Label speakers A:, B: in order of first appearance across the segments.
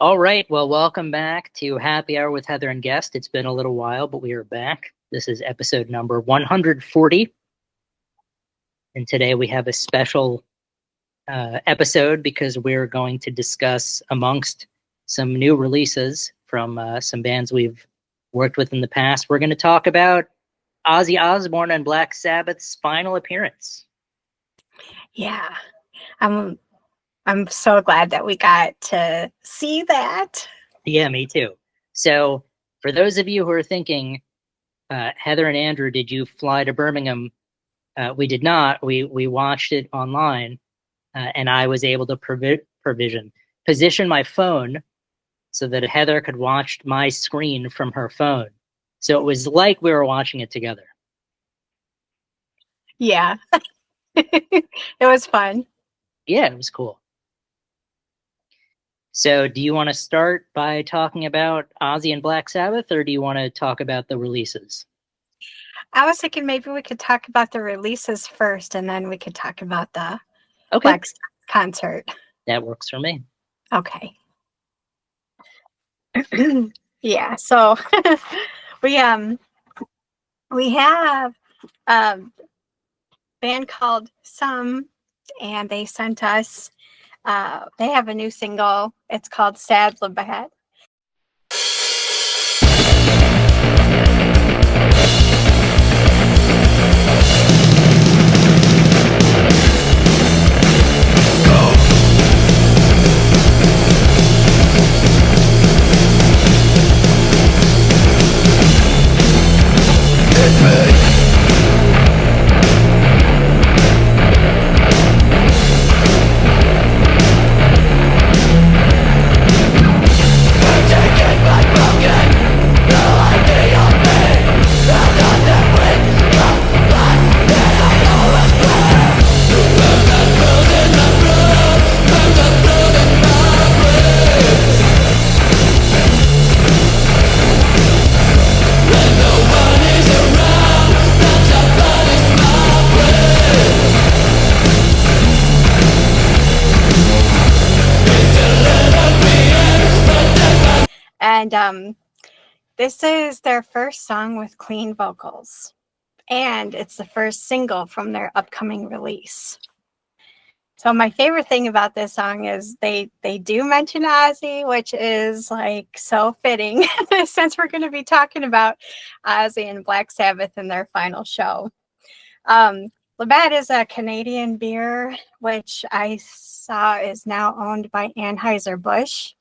A: All right, well, welcome back to Happy Hour with Heather and Guest. It's been a little while, but we are back. This is episode number 140. And today we have a special episode because we're going to discuss, amongst some new releases from some bands we've worked with in the past, we're going to talk about Ozzy Osbourne and Black Sabbath's final appearance.
B: Yeah, I'm so glad that we got to see that.
A: Yeah, me too. So for those of you who are thinking, Heather and Andrew, did you fly to Birmingham? We did not. We watched it online, and I was able to position my phone so that Heather could watch my screen from her phone. So it was like we were watching it together.
B: Yeah, it was fun.
A: Yeah, it was cool. So do you want to start by talking about Ozzy and Black Sabbath, or do you want to talk about the releases?
B: I was thinking maybe we could talk about the releases first, and then we could talk about the
A: Okay,
B: Black concert.
A: that works for me.
B: Okay. Yeah, so we have a band called Seum, and they sent us. They have a new single. It's called "Sad Live Ahead." And this is their first song with clean vocals, and it's the first single from their upcoming release. So my favorite thing about this song is they do mention Ozzy, which is like so fitting since we're going to be talking about Ozzy and Black Sabbath in their final show. Labatt is a Canadian beer, which I saw is now owned by Anheuser-Busch.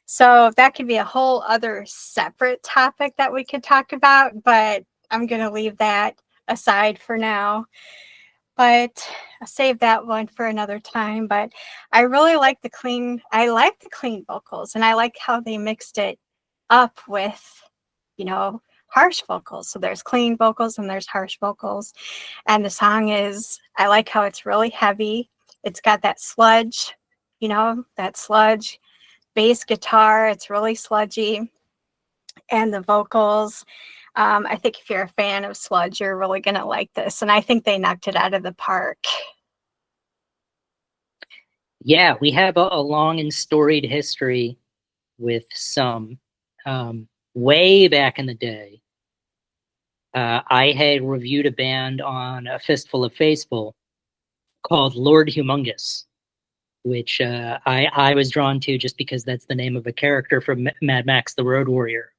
B: So that could be a whole other separate topic that we could talk about, but I'm going to leave that aside for now. But I'll save that one for another time. But I really like the clean vocals, and I like how they mixed it up with, harsh vocals. So there's clean vocals and there's harsh vocals. And the song I like how it's really heavy. It's got that sludge, bass guitar. It's really sludgy. And the vocals, I think if you're a fan of sludge, you're really going to like this. And I think they knocked it out of the park.
A: Yeah, we have a long and storied history with Seum. Way back in the day, I had reviewed a band on A Fistful of Faithful called Lord Humongous, which I was drawn to just because that's the name of a character from Mad Max the Road Warrior.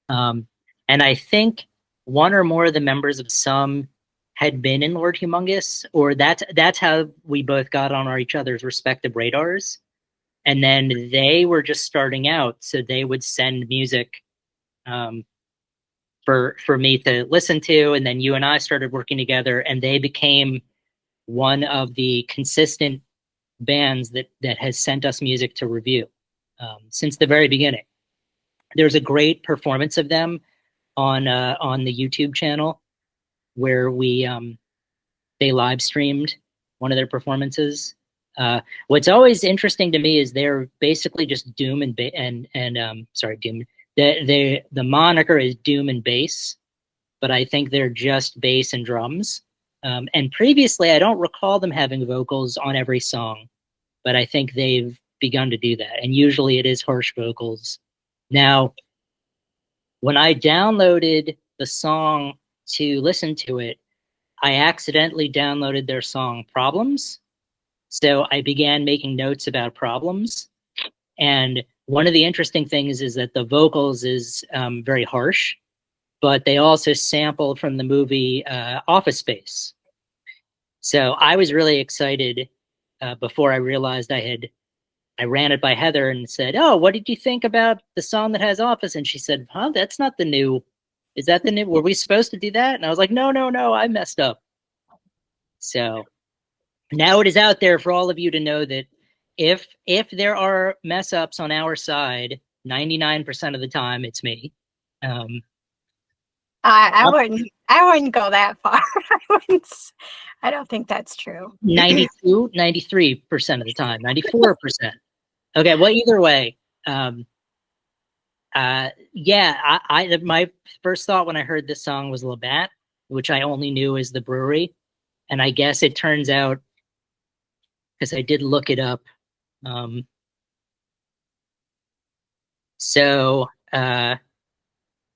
A: And I think one or more of the members of Seum had been in Lord Humongous, or that's how we both got on each other's respective radars. And then they were just starting out, so they would send music for me to listen to, and then you and I started working together, and they became one of the consistent bands that has sent us music to review since the very beginning. There's a great performance of them on the YouTube channel where they live streamed one of their performances. What's always interesting to me is they're basically just doom and doom. The moniker is doom and bass, but I think they're just bass and drums. And previously, I don't recall them having vocals on every song, but I think they've begun to do that. And usually it is harsh vocals. Now, when I downloaded the song to listen to it, I accidentally downloaded their song Problems. So I began making notes about problems. And one of the interesting things is that the vocals is very harsh, but they also sample from the movie Office Space. So I was really excited before I realized I ran it by Heather and said, "Oh, what did you think about the song that has Office?" And she said, "Huh, that's not the new. Is that the new? Were we supposed to do that?" And I was like, "No, I messed up." So now it is out there for all of you to know that if there are mess ups on our side, 99% of the time it's me.
B: I wouldn't go that far. I don't think that's true.
A: 92, 93% of the time, 94%. Okay, well, either way, yeah, my first thought when I heard this song was Labatt, which I only knew as the brewery. And I guess it turns out, because I did look it up. So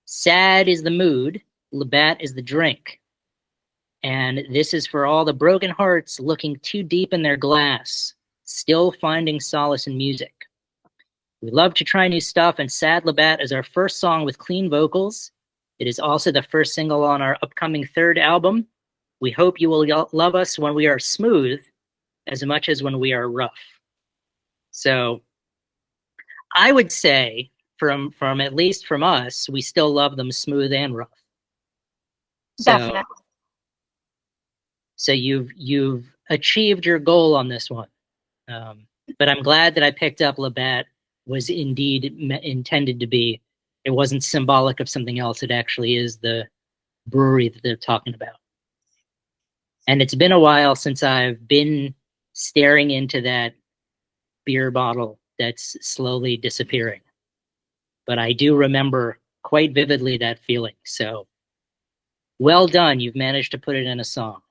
A: sad is the mood, Labatt is the drink. And this is for all the broken hearts looking too deep in their glass, still finding solace in music. We love to try new stuff, and Sad Labatt is our first song with clean vocals. It is also the first single on our upcoming third album. We hope you will love us when we are smooth as much as when we are rough. So I would say from at least from us, we still love them smooth and rough.
B: Definitely.
A: So you've achieved your goal on this one. But I'm glad that I picked up Labatt was indeed intended to be. It wasn't symbolic of something else. It actually is the brewery that they're talking about. And it's been a while since I've been staring into that beer bottle that's slowly disappearing. But I do remember quite vividly that feeling. So well done. You've managed to put it in a song.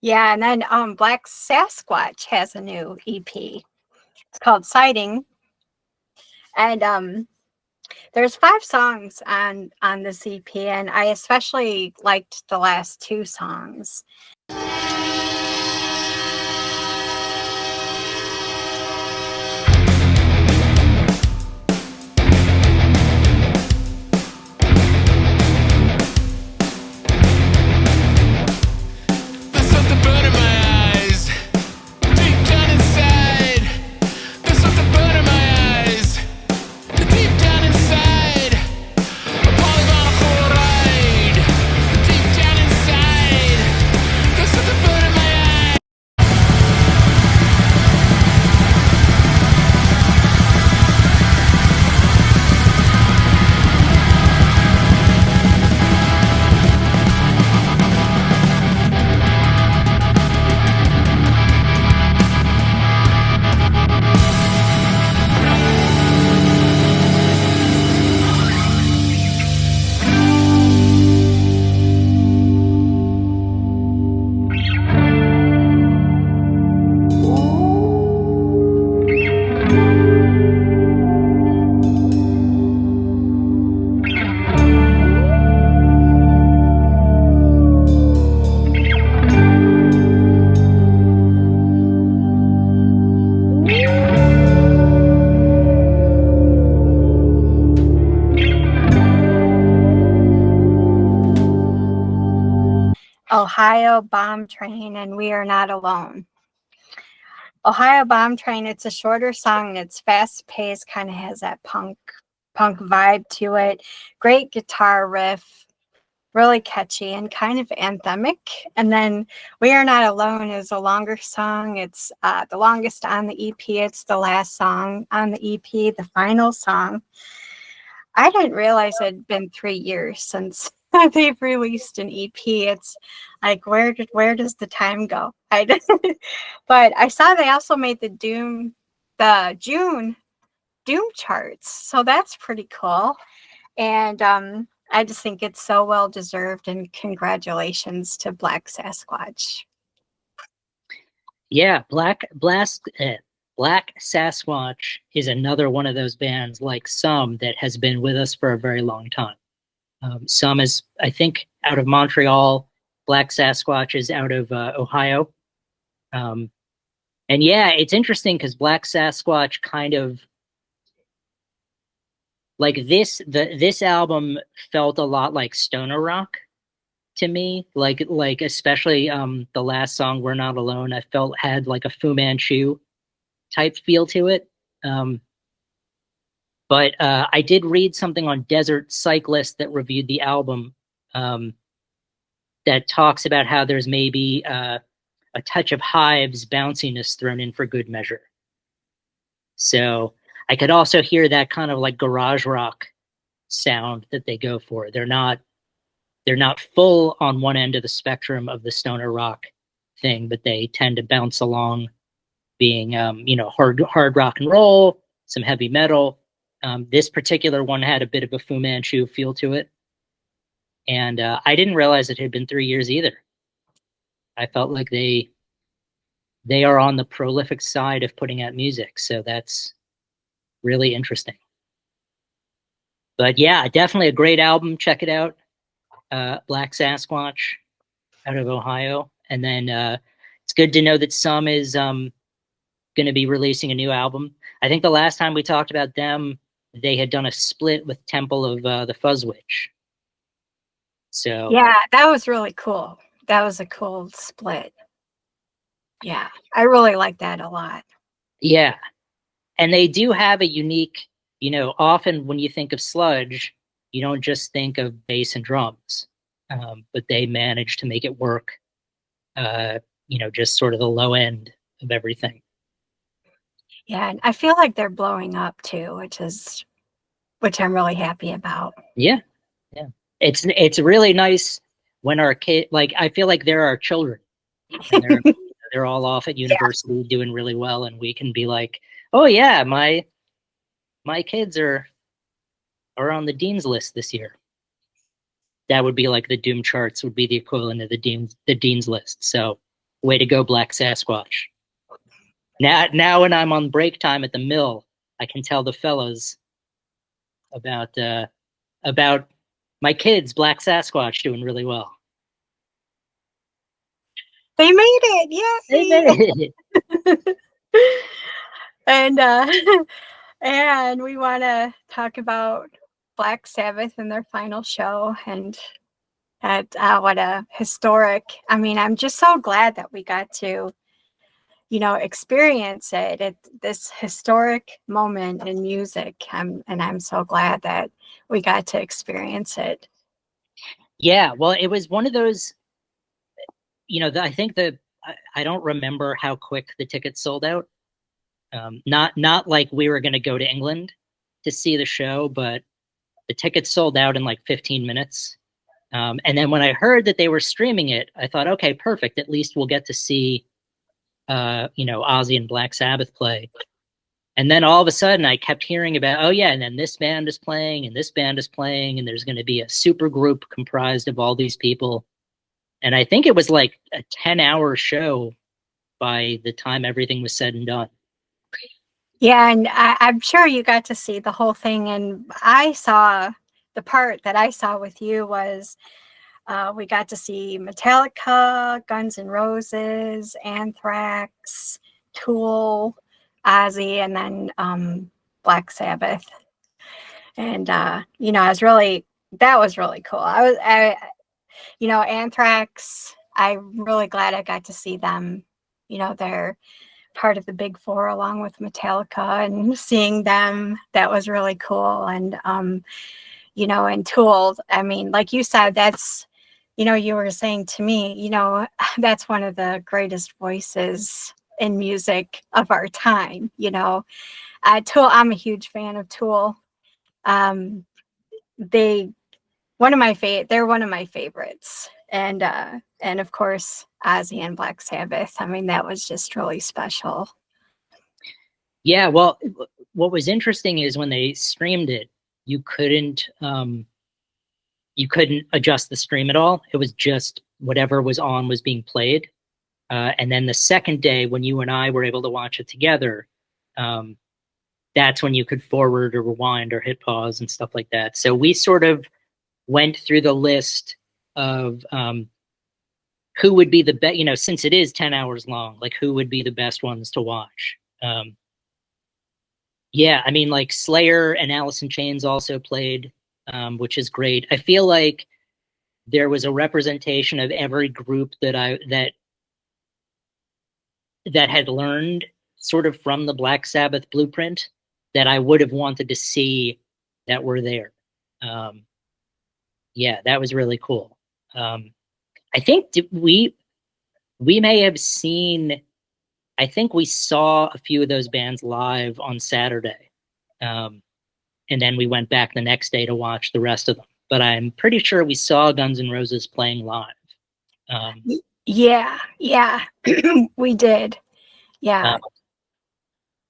B: Yeah, and then Black Sasquatch has a new EP. It's called Sighting. And there's 5 songs on this EP, and I especially liked the last 2 songs. Ohio Bomb Train and We Are Not Alone. Ohio Bomb Train, it's a shorter song. It's fast paced, kind of has that punk vibe to it. Great guitar riff, really catchy and kind of anthemic. And then We Are Not Alone is a longer song. It's the longest on the EP. It's the last song on the EP, the final song. I didn't realize it had been 3 years since they've released an EP. It's like, where does the time go? But I saw they also made the June Doom charts, so that's pretty cool. And I just think it's so well deserved, and congratulations to Black Sasquatch.
A: Yeah, Black Sasquatch is another one of those bands like Seum that has been with us for a very long time. Seum is, I think, out of Montreal. Black Sasquatch is out of Ohio. And yeah, it's interesting because Black Sasquatch kind of like this album felt a lot like stoner rock to me. Like especially the last song, "We're Not Alone," I felt had like a Fu Manchu type feel to it. But I did read something on Desert Cyclist that reviewed the album that talks about how there's maybe a touch of Hive's bounciness thrown in for good measure. So I could also hear that kind of like garage rock sound that they go for. They're not full on one end of the spectrum of the stoner rock thing, but they tend to bounce along, being hard rock and roll, some heavy metal. This particular one had a bit of a Fu Manchu feel to it, and I didn't realize it had been 3 years either. I felt like they are on the prolific side of putting out music, so that's really interesting. But yeah, definitely a great album. Check it out. Black Sasquatch out of Ohio. And then it's good to know that Seum is going to be releasing a new album. I think the last time we talked about them, they had done a split with Temple of the Fuzzwitch. So
B: yeah, that was really cool. That was a cool split. Yeah, I really like that a lot.
A: Yeah. And they do have a unique, often when you think of sludge, you don't just think of bass and drums, but they managed to make it work, just sort of the low end of everything.
B: Yeah, and I feel like they're blowing up too, which I'm really happy about.
A: Yeah. Yeah. It's really nice when our kid, like, I feel like they're our children and they're all off at university doing really well. And we can be like, oh yeah, my kids are on the dean's list this year. That would be like the Doom charts would be the equivalent of the dean's list. So way to go, Black Sasquatch. Now when I'm on break time at the mill, I can tell the fellows about my kids, Black Sasquatch, doing really well.
B: They made it, yay!
A: They made it.
B: And we want to talk about Black Sabbath and their final show, and what a historic. I mean, I'm just so glad that we got to, experience it at this historic moment in music. And I'm so glad that we got to experience it.
A: Yeah, well, it was one of those, I think I don't remember how quick the tickets sold out. Not like we were going to go to England to see the show, but the tickets sold out in like 15 minutes. And then when I heard that they were streaming it, I thought, okay, perfect. At least we'll get to see, Ozzy and Black Sabbath play. And then all of a sudden I kept hearing about, oh yeah, and then this band is playing and this band is playing, and there's going to be a super group comprised of all these people. And I think it was like a 10-hour show by the time everything was said and done.
B: Yeah, and I'm sure you got to see the whole thing. And the part that I saw with you was we got to see Metallica, Guns N' Roses, Anthrax, Tool, Ozzy, and then Black Sabbath. And that was really cool. Anthrax, I'm really glad I got to see them. They're part of the Big Four along with Metallica, and seeing them, that was really cool. And and Tool, I mean, like you said, that's, you were saying to me, that's one of the greatest voices in music of our time. Tool, I'm a huge fan of Tool. They're one of my favorites. And of course, Ozzy and Black Sabbath. I mean, that was just really special.
A: Yeah, well, what was interesting is when they streamed it, you couldn't adjust the stream at all. It was just whatever was on was being played. And then the second day, when you and I were able to watch it together, that's when you could forward or rewind or hit pause and stuff like that. So we sort of went through the list of who would be the best, since it is 10 hours long, like who would be the best ones to watch. Yeah, I mean, like Slayer and Alice in Chains also played, which is great. I feel like there was a representation of every group that had learned sort of from the Black Sabbath blueprint that I would have wanted to see that were there. Yeah, that was really cool. I think we may have seen, I think we saw a few of those bands live on Saturday. And then we went back the next day to watch the rest of them. But I'm pretty sure we saw Guns N' Roses playing live.
B: Yeah, we did. Yeah.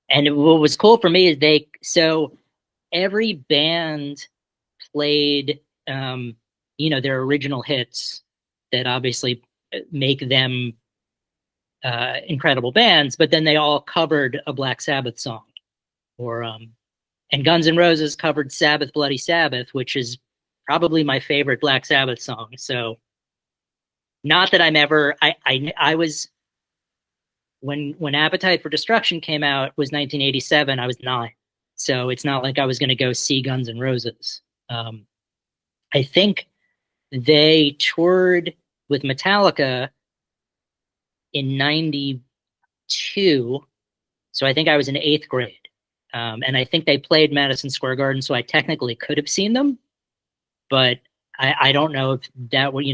A: And what was cool for me is so every band played, their original hits that obviously make them incredible bands, but then they all covered a Black Sabbath song, and Guns N' Roses covered Sabbath Bloody Sabbath, which is probably my favorite Black Sabbath song. So not that I'm ever, I was, when Appetite for Destruction came out was 1987, I was 9. So it's not like I was going to go see Guns N' Roses. I think they toured with Metallica in 92. So I think I was in 8th grade. And I think they played Madison Square Garden, so I technically could have seen them. But I don't know if that was,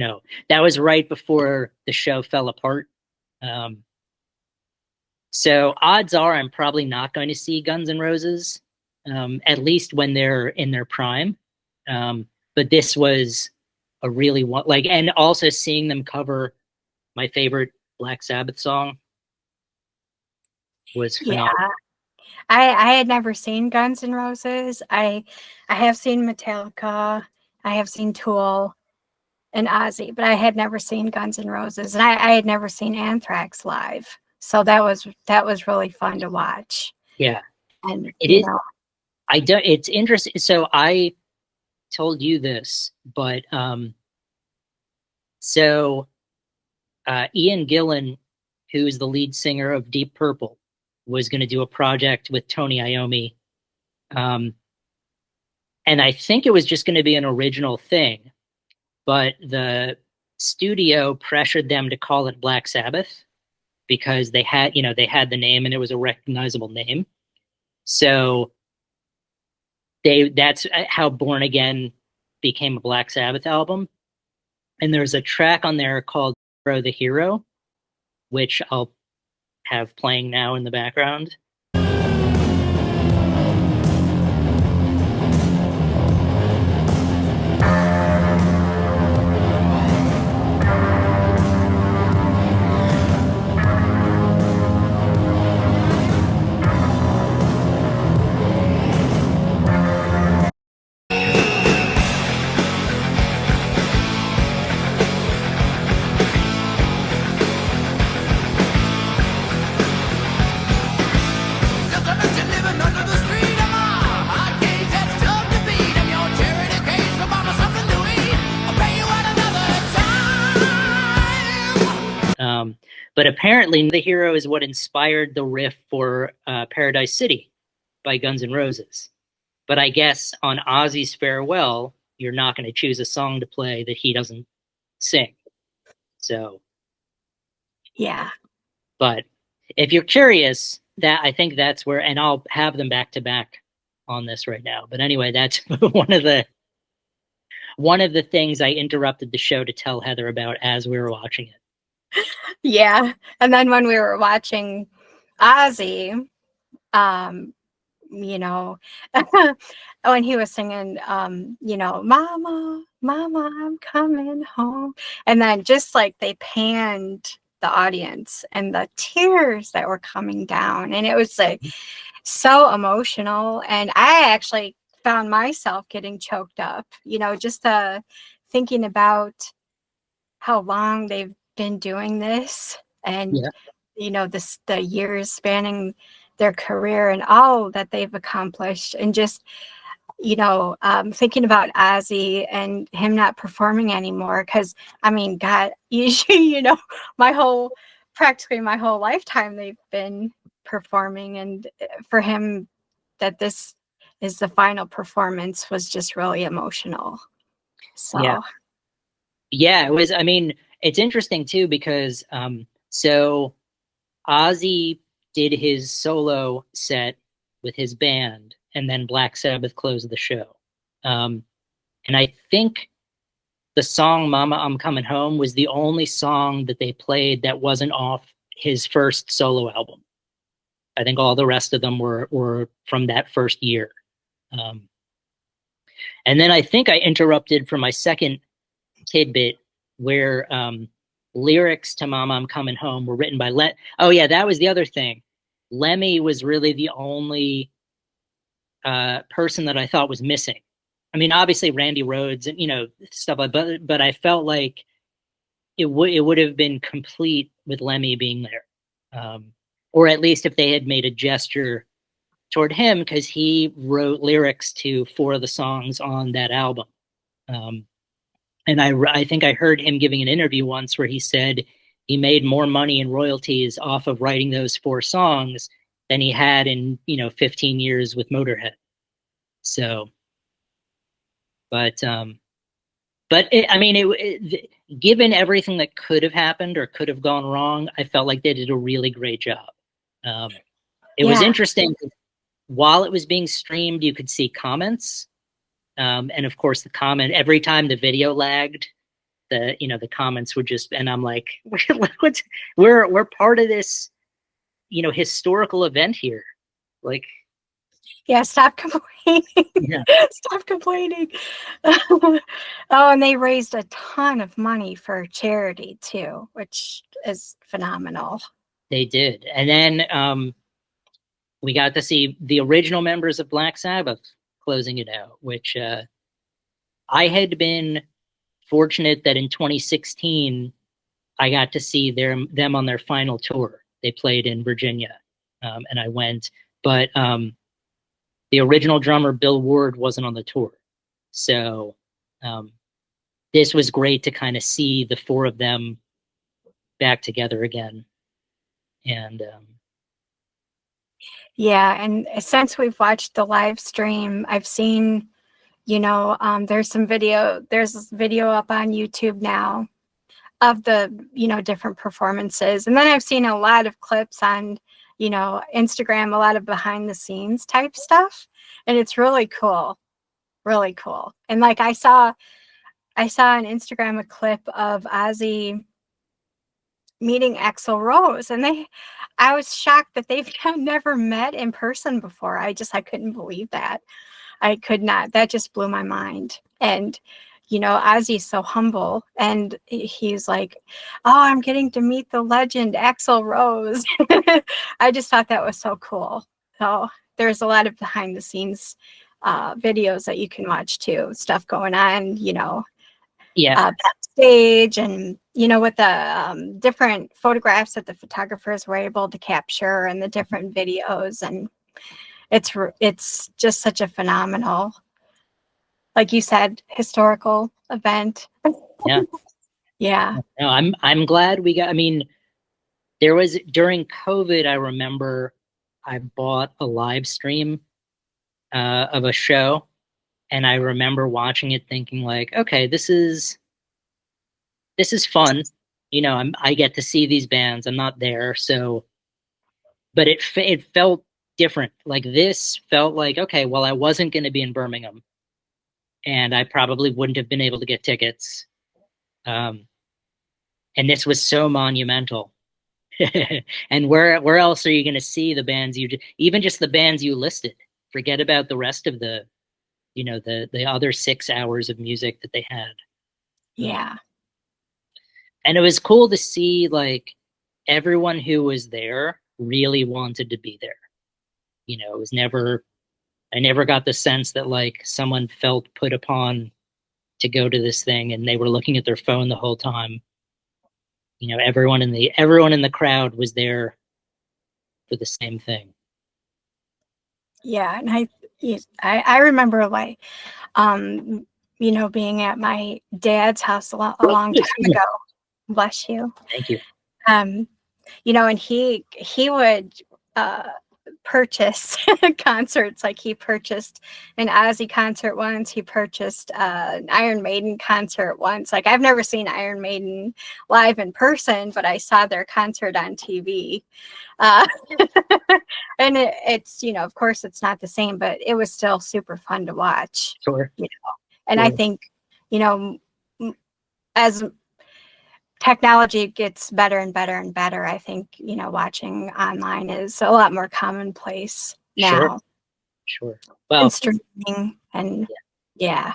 A: that was right before the show fell apart. So odds are I'm probably not going to see Guns N' Roses, at least when they're in their prime. But this was a really and also seeing them cover my favorite Black Sabbath song was phenomenal.
B: Yeah. I had never seen Guns N' Roses. I have seen Metallica. I have seen Tool and Ozzy, but I had never seen Guns N' Roses, and I had never seen Anthrax live. So that was really fun to watch.
A: Yeah,
B: and
A: it is. It's interesting. So I told you this, but so Ian Gillan, who is the lead singer of Deep Purple, was going to do a project with Tony Iommi. And I think it was just going to be an original thing, but the studio pressured them to call it Black Sabbath because they had the name and it was a recognizable name. So that's how Born Again became a Black Sabbath album. And there's a track on there called Hero the Hero, which I'll have playing now in the background. But apparently the hero is what inspired the riff for Paradise City by Guns N' Roses. But I guess on Ozzy's Farewell, you're not going to choose a song to play that he doesn't sing. So,
B: yeah.
A: But if you're curious, I think that's where, and I'll have them back to back on this right now. But anyway, that's one of the things I interrupted the show to tell Heather about as we were watching it.
B: Yeah. And then when we were watching Ozzy, when he was singing, Mama, I'm coming home. And then just like they panned the audience and the tears that were coming down. And it was like so emotional. And I actually found myself getting choked up, just thinking about how long they've been doing this and the years spanning their career and all that they've accomplished, and just, you know, thinking about Ozzy and him not performing anymore. Because I mean, God, you know, practically my whole lifetime they've been performing, and for him, that this is the final performance was just really emotional. So
A: Yeah, it was. I mean, it's interesting too because so Ozzy did his solo set with his band, and then Black Sabbath closed the show. Um, and I think the song "Mama, I'm Coming Home" was the only song that they played that wasn't off his first solo album. I think all the rest of them were from that first year. Um, and then I think I interrupted for my second tidbit where lyrics to "Mama, I'm Coming Home" were written by Oh yeah, that was the other thing. Lemmy was really the only person that I thought was missing. I mean, obviously Randy Rhoads and stuff like, but I felt like it would have been complete with Lemmy being there, or at least if they had made a gesture toward him, because he wrote lyrics to 4 of the songs on that album. And I think I heard him giving an interview once where he said he made more money in royalties off of writing those 4 songs than he had in 15 years with Motorhead. So, but I mean, given everything that could have happened or could have gone wrong, I felt like they did a really great job. It was interesting. While it was being streamed, you could see comments. And of course, the comment every time the video lagged, the comments would just, and I'm like, we're part of this, historical event here. Like,
B: yeah, stop complaining.
A: yeah,
B: Stop complaining. Oh, and they raised a ton of money for charity too, which is phenomenal.
A: they did. And then we got to see the original members of Black Sabbath closing it out, which I had been fortunate that in 2016 I got to see them on their final tour. They played in Virginia, and I went. But the original drummer Bill Ward wasn't on the tour, so this was great to kind of see the 4 of them back together again. And
B: yeah, and since we've watched the live stream, I've seen, there's this video up on YouTube now of the, different performances. And then I've seen a lot of clips on, Instagram, a lot of behind the scenes type stuff. And it's really cool. Really cool. And like I saw on Instagram a clip of Ozzy meeting Axl Rose, and I was shocked that they've never met in person before. I couldn't believe that. I could not. That just blew my mind. And Ozzy's so humble, and he's like, "Oh, I'm getting to meet the legend Axl Rose." I just thought that was so cool. So there's a lot of behind the scenes videos that you can watch too, stuff going on, backstage, and with the different photographs that the photographers were able to capture, and the different videos, and it's just such a phenomenal, like you said, historical event.
A: yeah,
B: Yeah.
A: no, I'm glad we got. I mean, there was during COVID. I remember I bought a live stream of a show, and I remember watching it, thinking like, okay, this is fun. I get to see these bands. I'm not there, so, but it felt different. Like this felt like, okay, well, I wasn't going to be in Birmingham, and I probably wouldn't have been able to get tickets. And this was so monumental. And where else are you going to see the bands even just the bands you listed? Forget about the rest of the other 6 hours of music that they had.
B: Yeah.
A: And it was cool to see like everyone who was there really wanted to be there. It was never, I never got the sense that like someone felt put upon to go to this thing and they were looking at their phone the whole time. Everyone in the crowd was there for the same thing.
B: Yeah, and I remember like being at my dad's house a long time ago. Bless you.
A: Thank you.
B: And he would purchase concerts. Like he purchased an Ozzy concert once. He purchased an Iron Maiden concert once. Like I've never seen Iron Maiden live in person, but I saw their concert on TV. And it's of course it's not the same, but it was still super fun to watch.
A: Sure.
B: And
A: sure.
B: I think as technology gets better and better and better, I think watching online is a lot more commonplace now.
A: Sure. Well,
B: and streaming and yeah.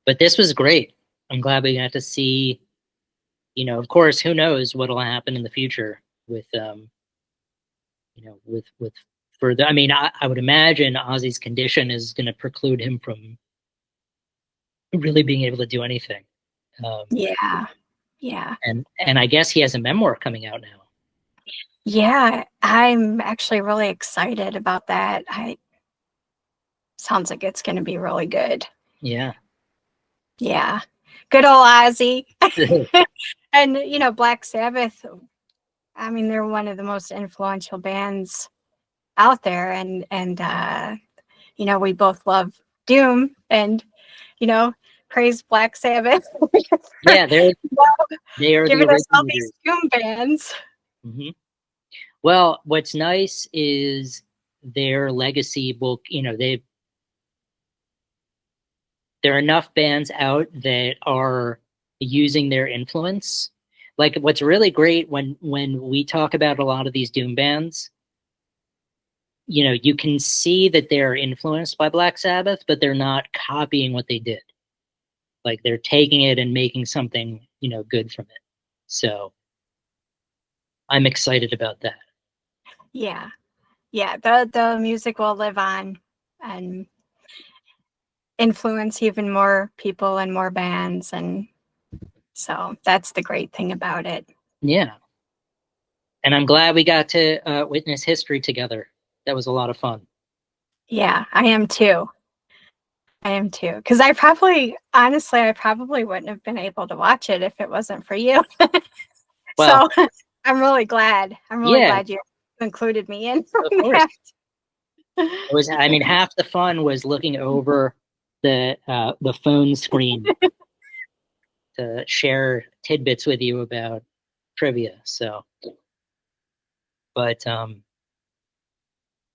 A: But this was great. I'm glad we got to see. Of course, who knows what'll happen in the future with with further. I mean, I would imagine Ozzy's condition is going to preclude him from really being able to do anything.
B: Yeah.
A: And I guess he has a memoir coming out now.
B: Yeah, I'm actually really excited about that. Sounds like it's going to be really good.
A: Yeah.
B: Good old Ozzy. And Black Sabbath, I mean, they're one of the most influential bands out there, and we both love doom, and praise Black Sabbath.
A: Yeah, they are
B: giving
A: the
B: us all these doom bands.
A: Mm-hmm. Well, what's nice is their legacy will, there are enough bands out that are using their influence. Like what's really great when we talk about a lot of these doom bands, you can see that they're influenced by Black Sabbath, but they're not copying what they did. Like they're taking it and making something, good from it. So I'm excited about that.
B: Yeah. The music will live on and influence even more people and more bands, and so that's the great thing about it.
A: Yeah. And I'm glad we got to witness history together. That was a lot of fun. Yeah,
B: I am too. Because I probably wouldn't have been able to watch it if it wasn't for you. Well, so I'm really glad. Glad you included me in. Of course.
A: It was. I mean, half the fun was looking over the phone screen to share tidbits with you about trivia. So, but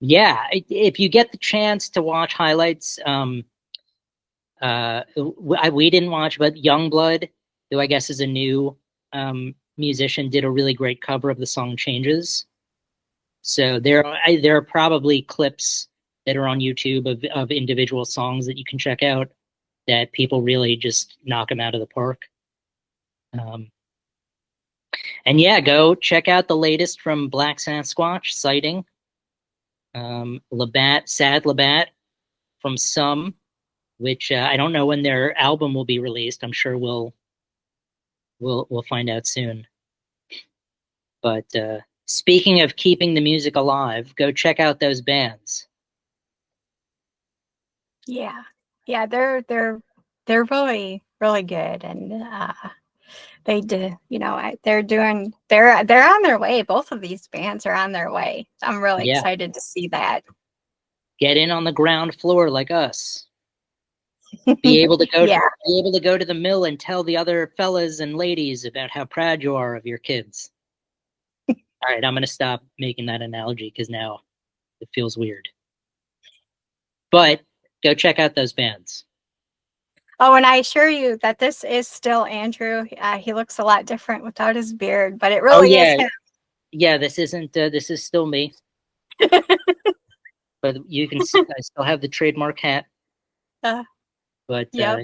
A: yeah, if you get the chance to watch highlights, we didn't watch, but Youngblood, who I guess is a new musician, did a really great cover of the song Changes. So there are probably clips that are on YouTube of individual songs that you can check out that people really just knock them out of the park. And yeah, go check out the latest from Black Sasquatch, Sighting. Sad Labatt from Seum, which I don't know when their album will be released. I'm sure we'll find out soon. But speaking of keeping the music alive, go check out those bands.
B: Yeah, they're really, really good, and they do. They're on their way. Both of these bands are on their way. I'm really excited to see that.
A: Get in on the ground floor like us. Be able to go to the mill and tell the other fellas and ladies about how proud you are of your kids. All right, I'm going to stop making that analogy because now it feels weird. But go check out those bands.
B: Oh, and I assure you that this is still Andrew. He looks a lot different without his beard, but it really is him.
A: Yeah, this isn't. This is still me. But you can. I still have the trademark hat. But yeah.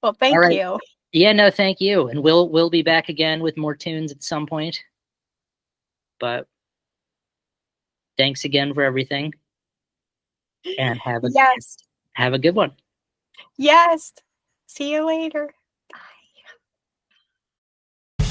B: Well, thank you.
A: Yeah, no, thank you. And we'll be back again with more tunes at some point. But thanks again for everything. And have a good one.
B: Yes. See you later. Bye.